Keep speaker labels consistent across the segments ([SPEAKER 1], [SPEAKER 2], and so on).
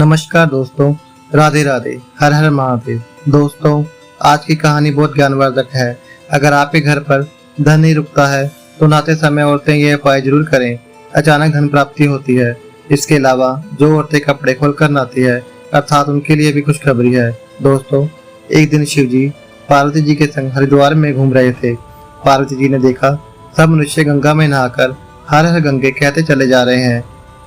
[SPEAKER 1] नमस्कार दोस्तों, राधे राधे, हर हर महादेव। दोस्तों, आज की कहानी बहुत ज्ञानवर्धक है। अगर आपके घर पर धन नहीं रुकता है तो नहाते समय औरतें यह उपाय जरूर करें, अचानक धन प्राप्ति होती है। इसके अलावा जो औरतें कपड़े खोलकर नहाती है अर्थात उनके लिए भी खुशखबरी है। दोस्तों, एक दिन शिव जी पार्वती जी के संग हरिद्वार में घूम रहे थे। पार्वती जी ने देखा सब मनुष्य गंगा में नहाकर हर हर गंगे कहते चले जा रहे हैं।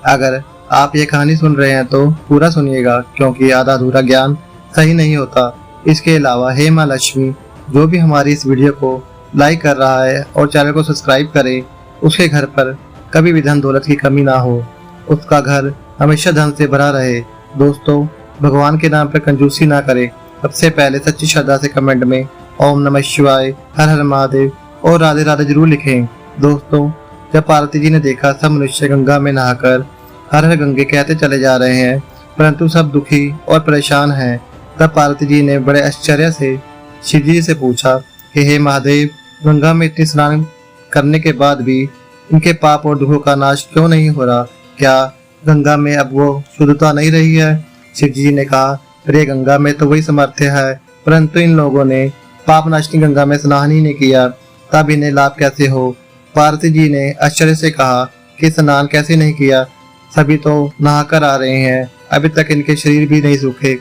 [SPEAKER 1] अगर आप ये कहानी सुन रहे हैं तो पूरा सुनिएगा, क्योंकि आधा अधूरा ज्ञान सही नहीं होता। इसके अलावा हे माँ लक्ष्मी जो भी हमारी इस वीडियो को लाइक कर रहा है और चैनल को सब्सक्राइब करे, उसके घर पर कभी भी धन दौलत की कमी ना हो, उसका घर हमेशा धन से भरा रहे। दोस्तों, भगवान के नाम पर कंजूसी ना करें। सबसे पहले सच्ची श्रद्धा से कमेंट में ओम नमः शिवाय, हर हर महादेव और राधे राधे जरूर लिखें। दोस्तों, जब पार्वती जी ने देखा सब मनुष्य गंगा में नहाकर हर हर गंगे कहते चले जा रहे हैं, परंतु सब दुखी और परेशान हैं, तब पार्वती जी ने बड़े आश्चर्य से शिव जी से पूछा कि हे महादेव, गंगा में इतने स्नान करने के बाद भी इनके पाप और दुखों का नाश क्यों नहीं हो रहा? क्या गंगा में अब वो शुद्धता नहीं रही है? शिव जी ने कहा, अरे गंगा में तो वही सामर्थ्य है, परंतु इन लोगों ने पाप नाशनी गंगा में स्नान ही नहीं किया, तब इन्हें लाभ कैसे हो? पार्वती जी ने आश्चर्य से कहा कि स्नान कैसे नहीं किया, सभी तो नहाकर आ रहे हैं, अभी तक इनके शरीर भी नहीं सूखे।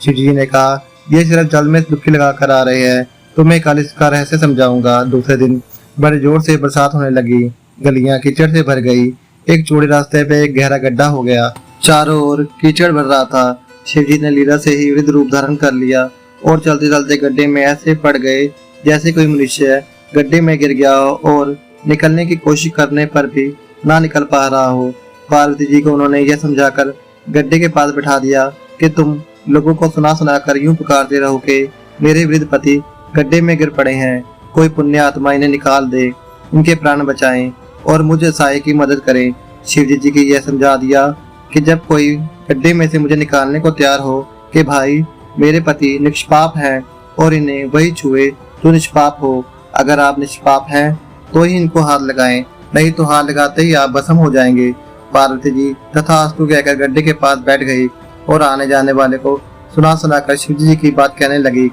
[SPEAKER 1] शिव जी ने कहा, ये सिर्फ जल में डुबकी लगाकर आ रहे हैं, तुम्हें कल इसका रहस्य समझाऊंगा। दूसरे दिन बड़े जोर से बरसात होने लगी, गलियां कीचड़ से भर गई, एक चौड़े रास्ते पे एक गहरा गड्ढा हो गया, चारों ओर कीचड़ भर रहा था। शिव जी ने लीला से ही वृद्ध रूप धारण कर लिया और चलते चलते गड्ढे में ऐसे पड़ गए जैसे कोई मनुष्य गड्ढे में गिर गया हो और निकलने की कोशिश करने पर भी ना निकल पा रहा हो। पार्वती जी को उन्होंने यह समझाकर गड्ढे के पास बैठा दिया कि तुम लोगों को सुना सुनाकर यूं पुकारते रहो कि मेरे वृद्ध पति गड्ढे में गिर पड़े हैं, कोई पुण्य आत्मा इन्हें निकाल दे, इनके प्राण बचाएं और मुझे साये की मदद करें। शिव जी की यह समझा दिया कि जब कोई गड्ढे में से मुझे निकालने को तैयार हो कि भाई मेरे पति निष्पाप हैं और इन्हें वही छुए जो निष्पाप हो। अगर आप निष्पाप हैं तो ही इनको हाथ लगाएं, नहीं तो हाथ लगाते ही आप भस्म हो जाएंगे। पार्वती जी तथास्तु कहकर गड्ढे के पास बैठ गई और आने जाने वाले को सुना सुनाकर शिव जी की बात कहने लगी।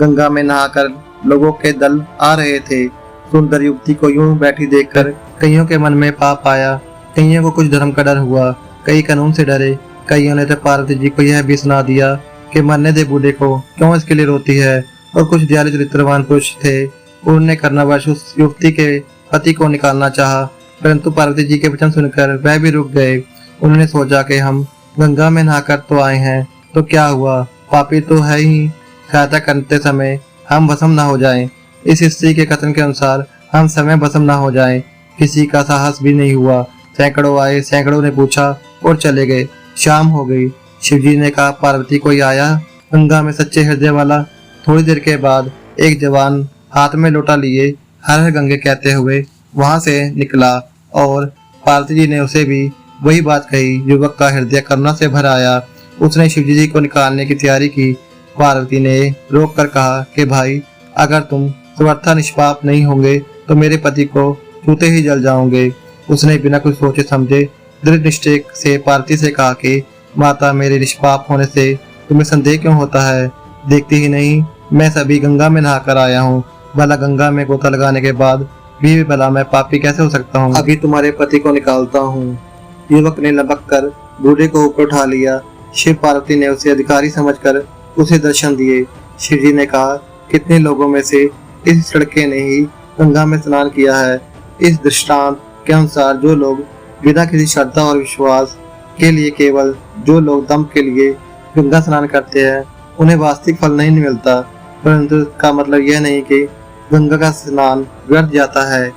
[SPEAKER 1] गंगा में नहाकर लोगों के दल आ रहे थे। सुंदर युवती को यूं बैठी देखकर कईयों के मन में पाप आया, कईयों को कुछ धर्म का डर हुआ, कई कानून से डरे, कईयों ने तो पार्वती जी को यह भी सुना दिया कि मरने दे बूढ़े को, क्यों इसके लिए रोती है। और कुछ दयालु चरित्रवान पुरुष थे, उन्होंने कर्णवश उस युवती के पति को निकालना चाहा, परंतु पार्वती जी के वचन सुनकर वह भी रुक गए। उन्होंने सोचा कि हम गंगा में नहाकर तो आए हैं, तो क्या हुआ, पापी तो है ही, सहायता करते समय हम भस्म न हो जाएं। इस स्त्री के कथन के अनुसार हम समय भस्म न हो जाएं। किसी का साहस भी नहीं हुआ। सैकड़ों आए, सैकड़ों ने पूछा और चले गए। शाम हो गई। शिव जी ने कहा, पार्वती कोई आया गंगा में सच्चे हृदय वाला? थोड़ी देर के बाद एक जवान हाथ में लोटा लिए हर हर गंगे कहते हुए वहां से निकला और पार्वती जी ने उसे भी वही बात कही। युवक का हृदय करुणा से भर आया। उसने शिव जी को निकालने की तैयारी की। पार्वती ने रोक कर कहा कि भाई, अगर तुम समर्था निष्पाप नहीं होंगे तो मेरे पति को छूते ही जल जाओगे। उसने बिना कुछ सोचे समझे दृढ़ निश्चय से पार्वती से कहा कि माता, मेरे निष्पाप होने से तुम्हें संदेह क्यों होता है? देखती ही नहीं मैं सभी गंगा में नहाकर आया हूँ, भला गंगा में गोता लगाने के बाद भी भला मैं पापी कैसे हो सकता हूँ? अभी तुम्हारे पति को निकालता हूँ। युवक ने लपक कर बूढ़े को ऊपर उठा लिया। शिव पार्वती ने उसे अधिकारी समझकर उसे दर्शन दिए। शिव जी ने कहा, कितने लोगों में से इस लड़के ने ही गंगा में स्नान किया है। इस दृष्टांत के अनुसार जो लोग बिना किसी श्रद्धा और विश्वास के लिए, केवल जो लोग दम के लिए गंगा स्नान करते हैं, उन्हें वास्तविक फल नहीं मिलता। परंतु इसका मतलब यह नहीं कि गंगा का स्नान व्यर्थ जाता है।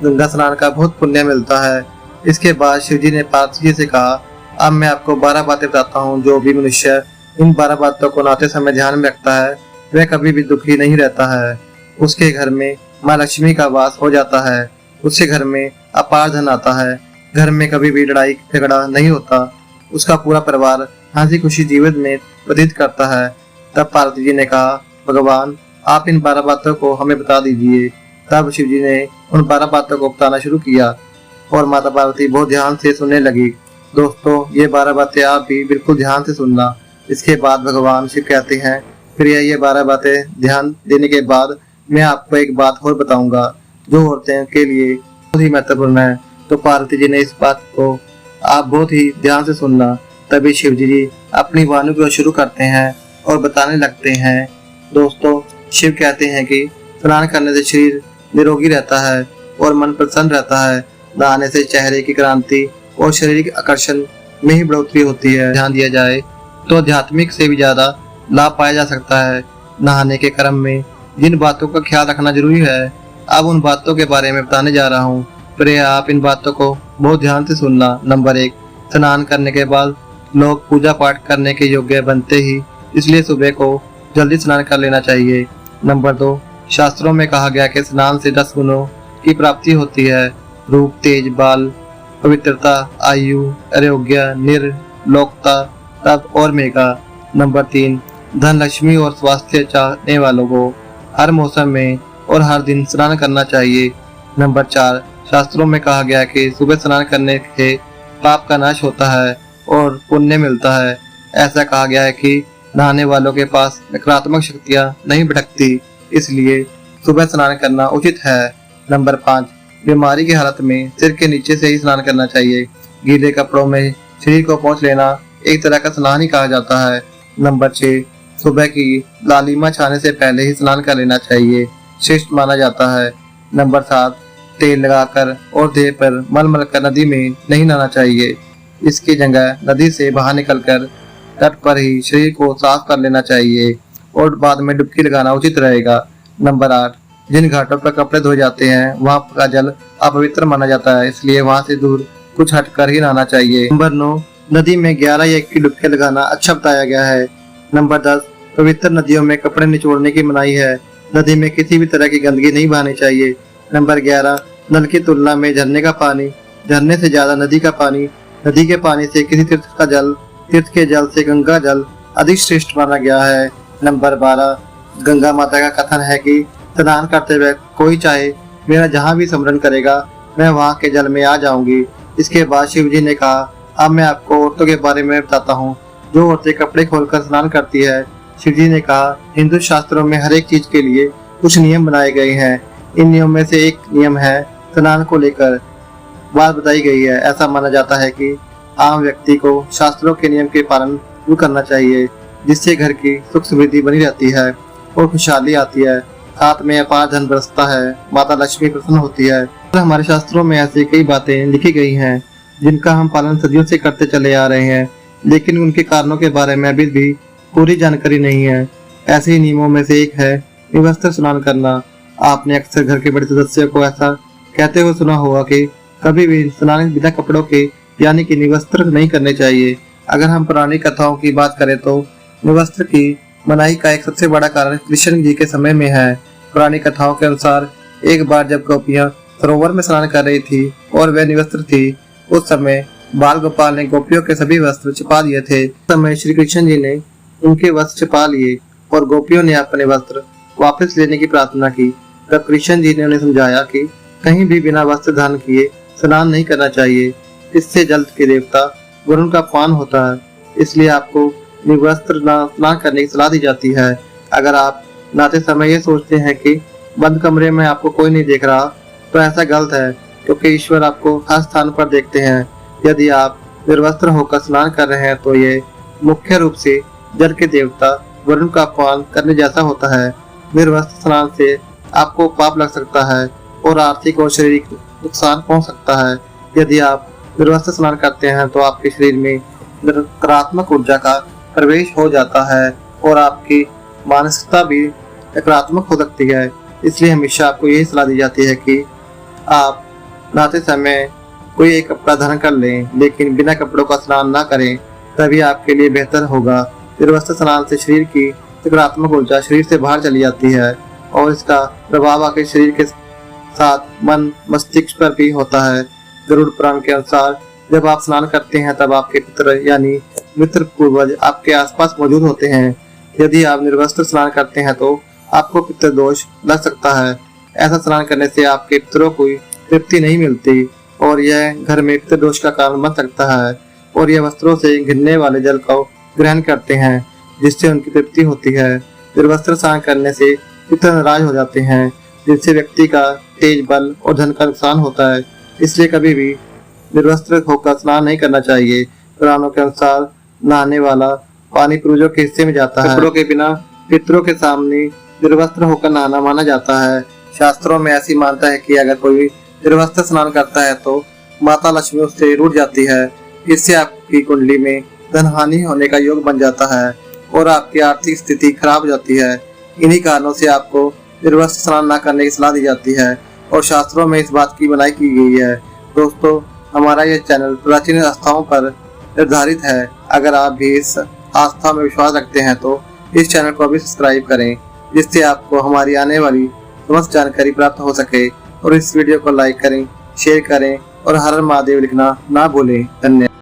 [SPEAKER 1] गंगा स्नान का बहुत पुण्य मिलता है। इसके बाद शिव जी ने पार्वती जी से कहा, अब मैं आपको 12 बातें बताता हूँ। जो भी मनुष्य इन 12 बातों को नहाते समय ध्यान में रखता है वह कभी भी दुखी नहीं रहता है। उसके घर में माँ लक्ष्मी का वास हो जाता है। उसके घर में अपार धन आता है। घर में कभी भी लड़ाई झगड़ा नहीं होता। उसका पूरा परिवार हंसी खुशी जीवन में व्यतीत करता है। तब पार्वती जी ने कहा, भगवान, आप इन 12 बातों को हमें बता दीजिए। तब शिव जी ने उन 12 बातों को बताना शुरू किया और माता पार्वती बहुत ध्यान से सुनने लगी। दोस्तों ये 12 बातें आप भी बिल्कुल ध्यान से सुनना। इसके बाद भगवान शिव कहते हैं, फिर ये 12 बातें ध्यान देने के बाद मैं आपको एक बात और बताऊंगा जो औरतें के लिए बहुत ही महत्वपूर्ण है। तो पार्वती जी ने इस बात को आप बहुत ही ध्यान से सुनना। तभी शिव जी अपनी वाणी को शुरू करते हैं और बताने लगते हैं। दोस्तों शिव कहते हैं कि स्नान करने से शरीर निरोगी रहता है और मन प्रसन्न रहता है। नहाने से चेहरे की क्रांति और शारीरिक आकर्षण में ही बढ़ोतरी होती है। ध्यान दिया जाए तो आध्यात्मिक से भी ज्यादा लाभ पाया जा सकता है। नहाने के क्रम में जिन बातों का ख्याल रखना जरूरी है, अब उन बातों के बारे में बताने जा रहा हूँ। फिर आप इन बातों को बहुत ध्यान से सुनना। नंबर 1, स्नान करने के बाद लोग पूजा पाठ करने के योग्य बनते ही, इसलिए सुबह को जल्दी स्नान कर लेना चाहिए। नंबर 2, शास्त्रों में कहा गया कि स्नान से 10 गुणों की प्राप्ति होती है। रूप, तेज, बाल, पवित्रता, आयु, आरोग्य, निर्लोकता, तप और मेघा। नंबर 3, धन, लक्ष्मी और स्वास्थ्य चाहने वालों को हर मौसम में और हर दिन स्नान करना चाहिए। नंबर 4, शास्त्रों में कहा गया है कि सुबह स्नान करने से पाप का नाश होता है और पुण्य मिलता है। ऐसा कहा गया है कि नहाने वालों के पास नकारात्मक शक्तियां नहीं भटकती, इसलिए सुबह स्नान करना उचित है। नंबर 5, बीमारी की हालत में सिर के नीचे से ही स्नान करना चाहिए। गीले कपड़ों में शरीर को पोंछ लेना एक तरह का स्नान ही कहा जाता है। नंबर 6, सुबह की लालिमा छाने से पहले ही स्नान कर लेना चाहिए, श्रेष्ठ माना जाता है। नंबर 7, तेल लगाकर और देह पर मल कर नदी में नहीं नहाना चाहिए। इसकी जगह नदी से बाहर निकलकर तट पर ही शरीर को साफ कर लेना चाहिए और बाद में डुबकी लगाना उचित रहेगा। नंबर 8, जिन घाटों पर कपड़े धोए जाते हैं वहां का जल अपवित्र माना जाता है, इसलिए वहां से दूर कुछ हटकर ही नहाना चाहिए। नंबर 9, नदी में 11 या 21 डुबकी लगाना अच्छा बताया गया है। नंबर 10, पवित्र नदियों में कपड़े निचोड़ने की मनाही है। नदी में किसी भी तरह की गंदगी नहीं बहानी चाहिए। नंबर 11, नल की तुलना में झरने का पानी, झरने से ज्यादा नदी का पानी, नदी के पानी से किसी तीर्थ का जल, तीर्थ के जल से गंगा जल अधिक श्रेष्ठ माना गया है। नंबर 12, गंगा माता का कथन है कि स्नान करते हुए कोई चाहे मेरा जहाँ भी स्मरण करेगा मैं वहाँ के जल में आ जाऊंगी। इसके बाद शिव जी ने कहा, अब मैं आपको औरतों के बारे में बताता हूँ जो औरतें कपड़े खोलकर स्नान करती है। शिव जी ने कहा, हिंदू शास्त्रों में हर एक चीज के लिए कुछ नियम बनाए गए हैं। इन नियम में से एक नियम है स्नान को लेकर बात बताई गई है। ऐसा माना जाता है कि आम व्यक्ति को शास्त्रों के नियम के पालन जरूर करना चाहिए, जिससे घर की सुख समृद्धि बनी रहती है और खुशहाली आती है, साथ में अपार धन बरसता है, माता लक्ष्मी प्रसन्न होती है। और हमारे शास्त्रों में ऐसी कई बातें लिखी गई हैं जिनका हम पालन सदियों से करते चले आ रहे हैं, लेकिन उनके कारणों के बारे में अभी भी पूरी जानकारी नहीं है। ऐसे ही नियमों में से एक है निवस्त्र स्नान करना। आपने अक्सर घर के बड़े सदस्यों को ऐसा कहते हुए सुना होगा कि कभी भी स्नान बिना कपड़ों के यानी कि निवस्त्र नहीं करने चाहिए। अगर हम पुरानी कथाओं की बात करें तो निवस्त्र की मनाही का एक सबसे बड़ा कारण कृष्ण जी के समय में है। पुरानी कथाओं के अनुसार एक बार जब गोपियां सरोवर में स्नान कर रही थी और वह निवस्त्र थी, उस समय बाल गोपाल ने गोपियों के सभी वस्त्र छिपा दिए थे। उस समय श्री कृष्ण जी ने उनके वस्त्र छिपा लिए और गोपियों ने अपने वस्त्र वापस लेने की प्रार्थना की। तब कृष्ण जी ने उन्हें समझाया कि कहीं भी बिना वस्त्र धारण किए स्नान नहीं करना चाहिए, इससे जल के देवता वरुण का अपमान होता है, इसलिए आपको निवस्त्र स्नान करने की सलाह दी जाती है। अगर आप नहाते समय ये सोचते हैं कि बंद कमरे में आपको कोई नहीं देख रहा, तो ऐसा गलत है, क्योंकि ईश्वर आपको हर स्थान पर देखते हैं। यदि आप निर्वस्त्र होकर स्नान कर रहे हैं तो ये मुख्य रूप से जल के देवता वरुण का अपमान करने जैसा होता है। निर्वस्त्र स्नान से आपको पाप लग सकता है और आर्थिक और शारीरिक नुकसान पहुंच सकता है। यदि आप निर्वस्त्र स्नान करते हैं तो आपके शरीर में नकारात्मक ऊर्जा का प्रवेश हो जाता है और आपकी मानसिकता भी नकारात्मक हो सकती है। इसलिए हमेशा आपको यही सलाह दी जाती है कि आप नहाते समय कोई एक कपड़ा धारण कर लें, लेकिन बिना कपड़ों का स्नान ना करें, तभी आपके लिए बेहतर होगा। निर्वस्त्र स्नान से शरीर की नकारात्मक ऊर्जा शरीर से बाहर चली जाती है और इसका प्रभाव आपके शरीर के साथ मन मस्तिष्क पर भी होता है। गरुड़ पुराण के अनुसार जब आप स्नान करते हैं तब आपके पितर यानी मित्र पूर्वज आपके आसपास मौजूद होते हैं। यदि आप निर्वस्त्र स्नान करते हैं तो आपको पितृ दोष लग सकता है। ऐसा स्नान करने से आपके पितरों को तृप्ति नहीं मिलती और यह घर में पितृ दोष का कारण बन सकता है। और ये वस्त्रों से गिरने वाले जल को ग्रहण करते हैं, जिससे उनकी तृप्ति होती है। निर्वस्त्र स्नान करने से पितर नाराज हो जाते हैं, जिससे व्यक्ति का तेज बल और धन का नुकसान होता है। इसलिए कभी भी निर्वस्त्र होकर स्नान नहीं करना चाहिए। पुराणों के अनुसार नहाने वाला पानी पूर्वजों के हिस्से में जाता है। कपड़ों के बिना पितरों के सामने निर्वस्त्र होकर नहाना माना जाता है। शास्त्रों में ऐसी मान्यता है कि अगर कोई निर्वस्त्र स्नान करता है तो माता लक्ष्मी उससे रूठ जाती है। इससे आपकी कुंडली में धन हानि होने का योग बन जाता है और आपकी आर्थिक स्थिति खराब हो जाती है। इन्हीं कारणों से आपको निर्वस्त्र स्नान न करने की सलाह दी जाती है और शास्त्रों में इस बात की मनाही की गई है। दोस्तों, हमारा यह चैनल प्राचीन आस्थाओं पर निर्धारित है। अगर आप भी इस आस्था में विश्वास रखते हैं तो इस चैनल को अभी सब्सक्राइब करें, जिससे आपको हमारी आने वाली समस्त जानकारी प्राप्त हो सके। और इस वीडियो को लाइक करें, शेयर करें और हर हर महादेव लिखना ना भूलें। धन्यवाद।